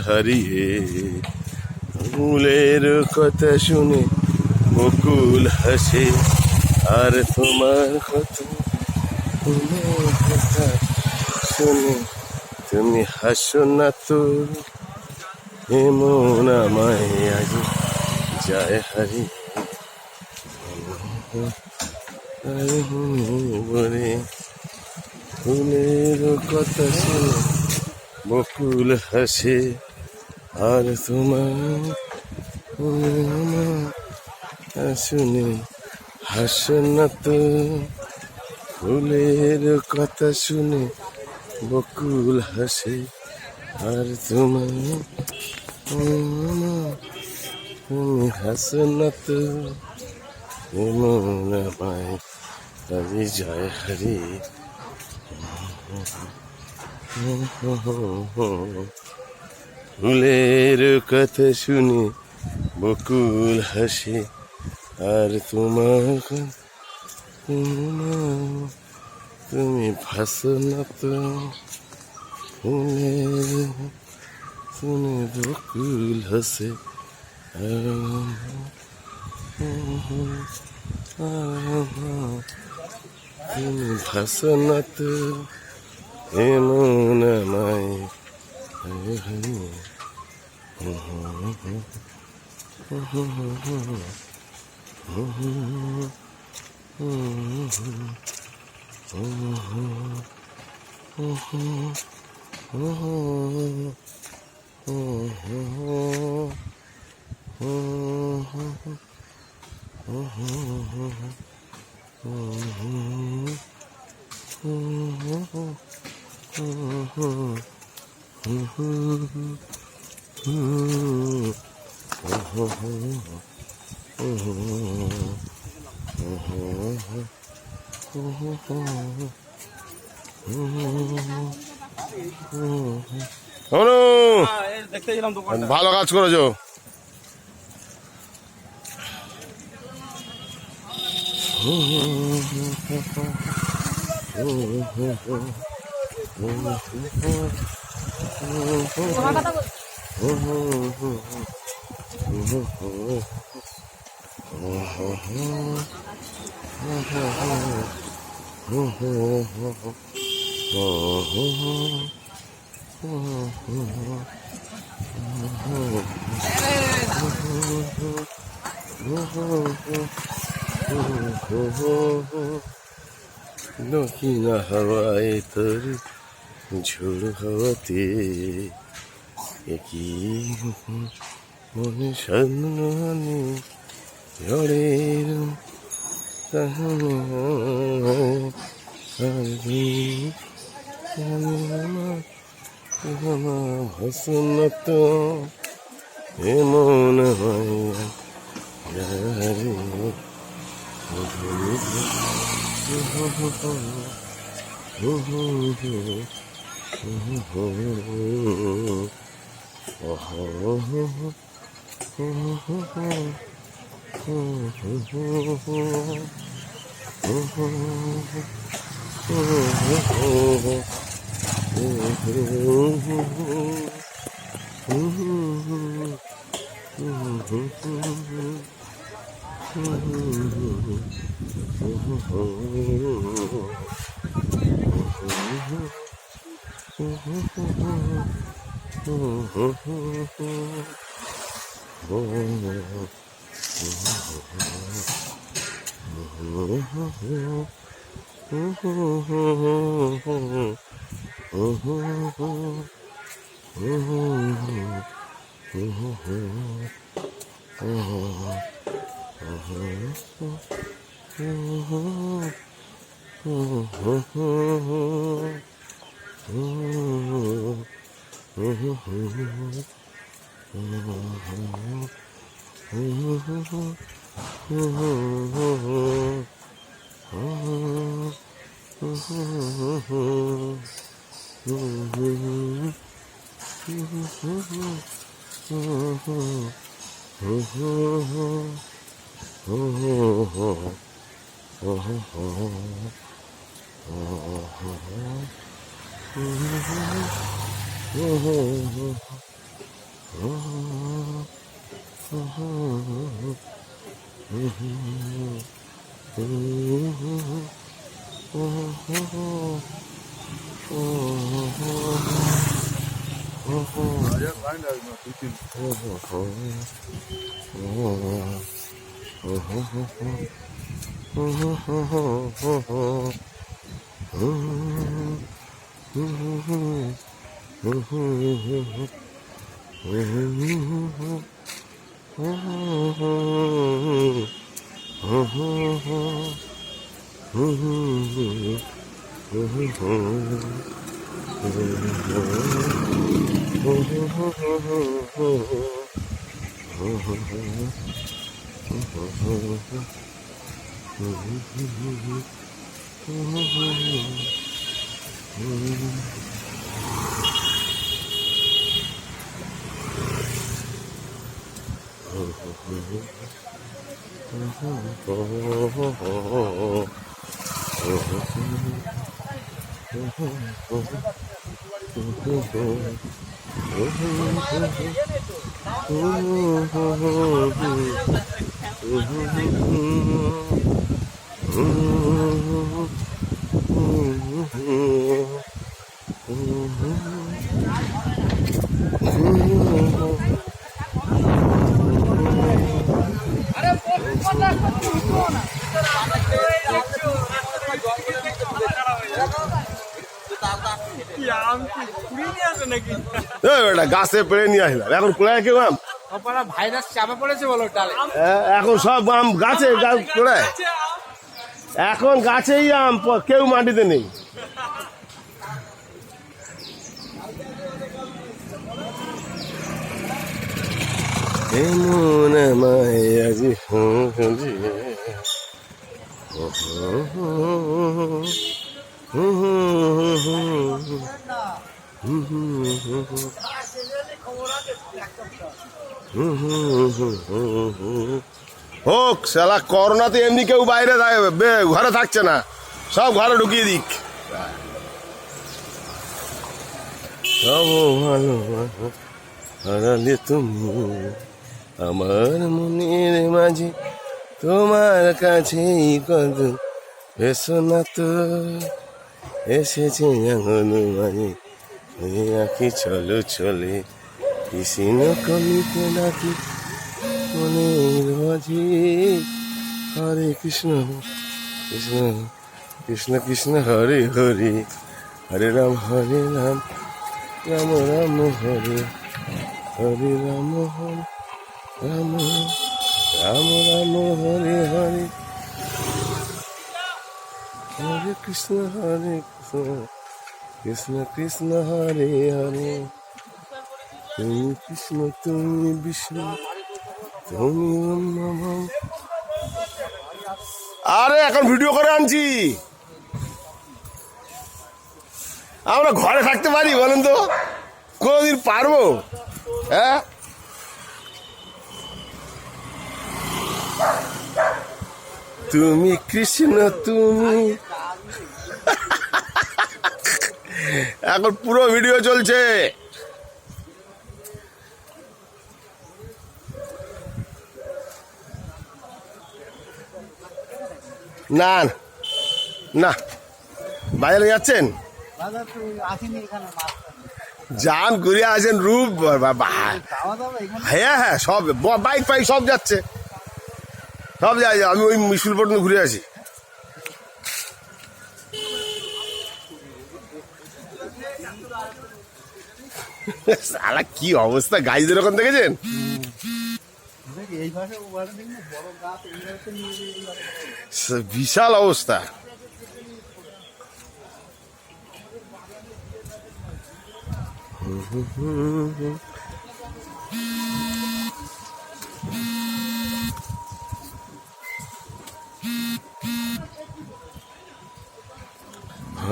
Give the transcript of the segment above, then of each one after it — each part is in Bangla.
হারিয়ে ফুলের কথা শুনে বকুল হাসে, আর তোমার কথা শুনে তুমি হাসো না তো। এমন আমায় আজ যায় হারিয়ে বলে ফুলের কথা শুনে বকুল হাসে, আর তোমার শুনে হাসো না তো। ফুলের কথা শুনে বকুল হাসে, আর তোমার তুমি হাসো না তো। এমন আমায় আজ যায় হারিয়ে ফুলের কথা শুনে বকুল হাসে, আর তোমার তুমি ভাসো না তো। ফুলের শুনে বকুল হাসে, তুমি ভাসো না তো। এমন আমায় ভালো কাজ করেছো। দক্ষিণা হাওয়ায় তোর ঝোড় হাওয়াতে একই মনে সামনে ঝড়ের ভাসন তো। এমন হয় গাছে পেড়ে নিয়ে আসলাম, এখন কোথায় কেউ আম? ভাইরাস চাপা পড়েছে বলো ডালে। এখন সব আম গাছে কোথায়? এখন গাছেই আম, কেউ মাটিতে নেই। এমন আমায় আজি হোক শালা, করোনাতে এমনি কেউ বাইরে ঘরে থাকছে না, সব ঘরে ঢুকিয়ে দিক। সব ভালো হারালে তুমি আমার মনের মাঝে, তোমার কাছেই কত এসো না তো, এসেছে হনুমানে আঁকি চলো চলে, কৃষ্ণ কমিতে ডাকি মনের মাঝে। হরে কৃষ্ণ কৃষ্ণ কৃষ্ণ কৃষ্ণ হরে হরে, হরে রাম রাম রাম হরে হরে, রাম হরে রাম রাম রাম হরে হরে, হরে কৃষ্ণ কৃষ্ণ কৃষ্ণ হরে হরে, তুমি কৃষ্ণ তুমি বিষ্ণু তুমি নম। আরে এখন ভিডিও করে আনছি, আমরা ঘরে থাকতে পারি বলেন তো? কোনদিন পারবো? হ্যাঁ, তুমি কৃষ্ণ তুমি। এখন পুরো ভিডিও চলছে। না না, বাজারে যাচ্ছেন? যান, ঘুরে আসেন। রূপ, হ্যাঁ হ্যাঁ, সব বাইক ফাইক সব যাচ্ছে, সব যাই। আমি ওই মিশুল পর্যন্ত ঘুরে আসি। সালা কি অবস্থা গাইদের ওখান দেখেছেন? বিশাল অবস্থা।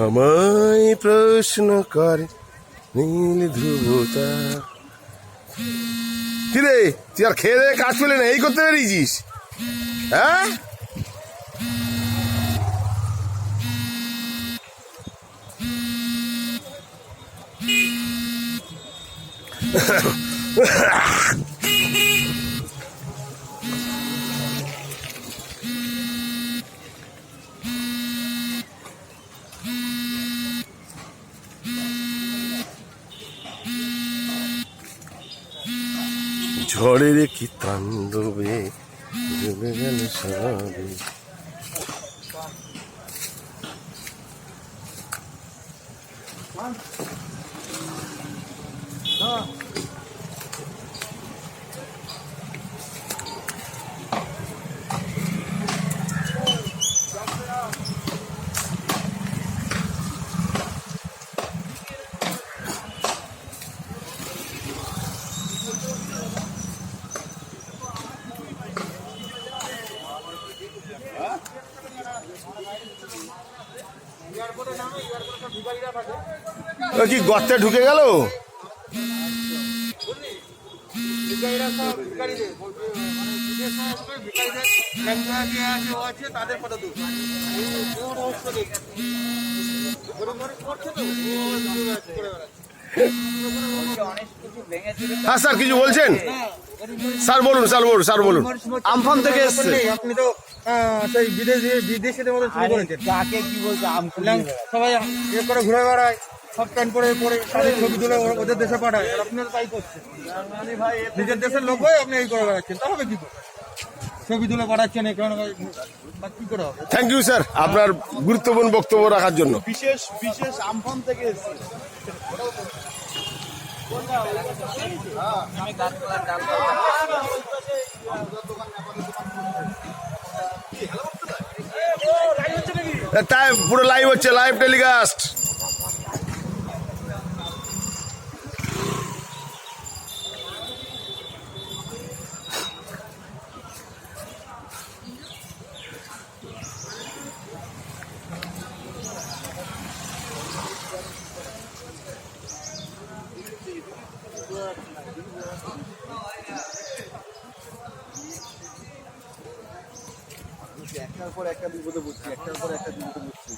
আমায় প্রশ্ন করে নীল ধ্রুবতা। কিরে তুই আর খেয়ে দিয়ে কাজ পেলে না, এই করতে বেরিয়েছিস? হ্যাঁ, ঝড়ের কি তাণ্ডবে ডুবে গেল সবে। ও কি গর্তে ঢুকে গেল? হ্যাঁ স্যার, কিছু বলছেন? স্যার বলুন, স্যার বলুন, স্যার বলুন। আমফান থেকে এসছে। আপনি তো সেই বিদেশিদের মতো শুরু করেছেন। কাকে কি বলছে? সবাই ইয়ে করে ঘুরে বেড়ায়, সব প্যান্ট পরে পরে তাদের ছবি তুলে ওদের দেশে পাঠায়, আর আপনি তো তাই করছেন। নিজের দেশের লোক হয়ে আপনি এই করে বেড়াচ্ছেন, তাহলে কি করে ছবি তুলে পাঠাচ্ছেন? এই কারণে কি করে হবে? থ্যাংক ইউ স্যার, আপনার গুরুত্বপূর্ণ বক্তব্য রাখার জন্য। বিশেষ বিশেষ আমফান থেকে এসছে। তাই পুরো লাইভ হচ্ছে, লাইভ টেলিকাস্ট। একটার পর একটা বিপদে পড়ছি, একটার পর একটা বিপদে পড়ছি।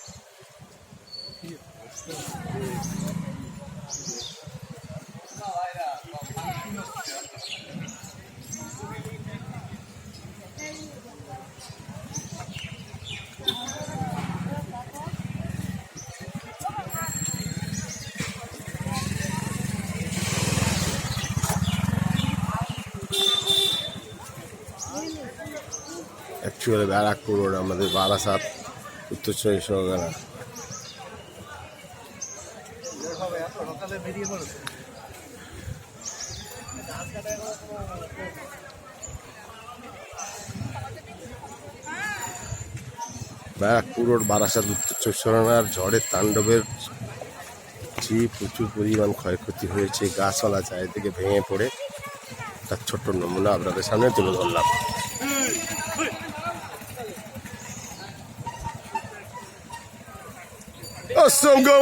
অ্যাকচুয়ালি ব্যারাকপুর রোড, আমাদের বারাসাত, উত্তর চব্বিশ পরগনা। ব্যারাকপুর রোড, বারাসাত, উত্তর চব্বিশ পরগনার ঝড়ের তাণ্ডবের যে প্রচুর পরিমাণ ক্ষয়ক্ষতি হয়েছে, গাছপালা চারিদিকে ভেঙে পড়ে, তার ছোট্ট নমুনা আপনাদের সামনে তুলে ধরলাম। অসংখ্য